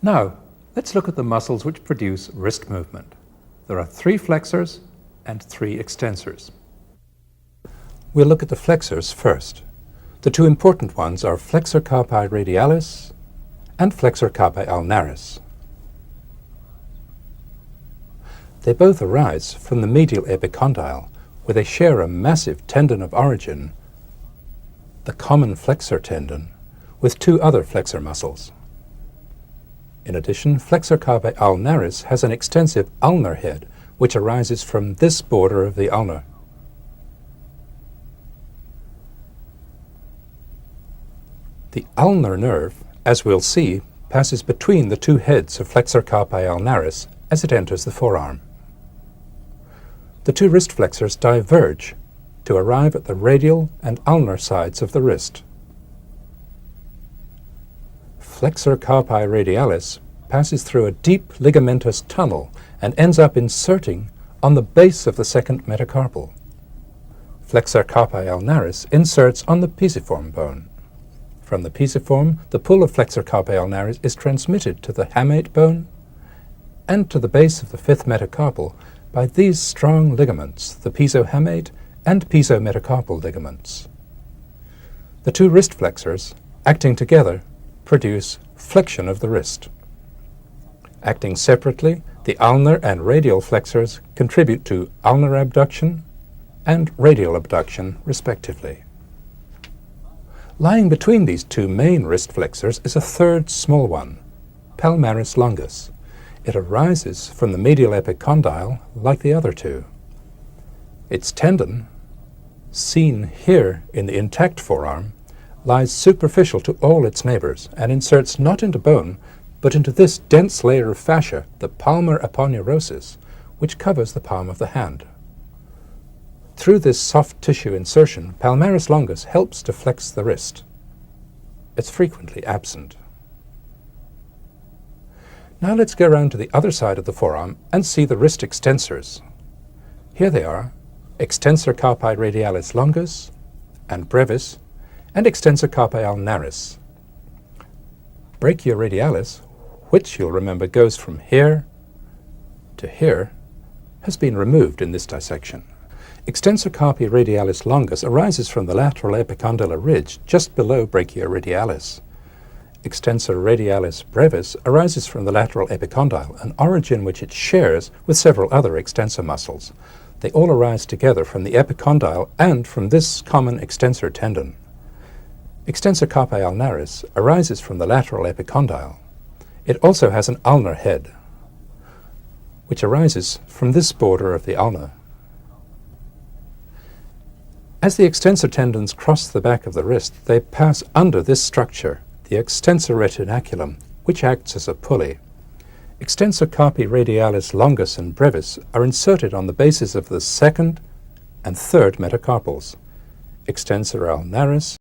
Now, let's look at the muscles which produce wrist movement. There are 3 flexors and 3 extensors. We'll look at the flexors first. The 2 important ones are flexor carpi radialis and flexor carpi ulnaris. They both arise from the medial epicondyle, where they share a massive tendon of origin, the common flexor tendon, with 2 other flexor muscles. In addition, flexor carpi ulnaris has an extensive ulnar head, which arises from this border of the ulna. The ulnar nerve, as we'll see, passes between the 2 heads of flexor carpi ulnaris as it enters the forearm. The 2 wrist flexors diverge to arrive at the radial and ulnar sides of the wrist. Flexor carpi radialis passes through a deep ligamentous tunnel and ends up inserting on the base of the second metacarpal. Flexor carpi ulnaris inserts on the pisiform bone. From the pisiform, the pull of flexor carpi ulnaris is transmitted to the hamate bone and to the base of the 5th metacarpal by these strong ligaments, the pisohamate and pisometacarpal ligaments. The 2 wrist flexors, acting together, produce flexion of the wrist. Acting separately, the ulnar and radial flexors contribute to ulnar abduction and radial abduction, respectively. Lying between these 2 main wrist flexors is a 3rd small one, palmaris longus. It arises from the medial epicondyle like the other 2. Its tendon, seen here in the intact forearm, lies superficial to all its neighbors and inserts not into bone, but into this dense layer of fascia, the palmar aponeurosis, which covers the palm of the hand. Through this soft tissue insertion, palmaris longus helps to flex the wrist. It's frequently absent. Now let's go around to the other side of the forearm and see the wrist extensors. Here they are, extensor carpi radialis longus and brevis, and extensor carpi ulnaris. Brachioradialis, which you'll remember goes from here to here, has been removed in this dissection. Extensor carpi radialis longus arises from the lateral epicondylar ridge just below brachioradialis. Extensor radialis brevis arises from the lateral epicondyle, an origin which it shares with several other extensor muscles. They all arise together from the epicondyle and from this common extensor tendon. Extensor carpi ulnaris arises from the lateral epicondyle. It also has an ulnar head, which arises from this border of the ulna. As the extensor tendons cross the back of the wrist, they pass under this structure, the extensor retinaculum, which acts as a pulley. Extensor carpi radialis longus and brevis are inserted on the bases of the 2nd and 3rd metacarpals. Extensor ulnaris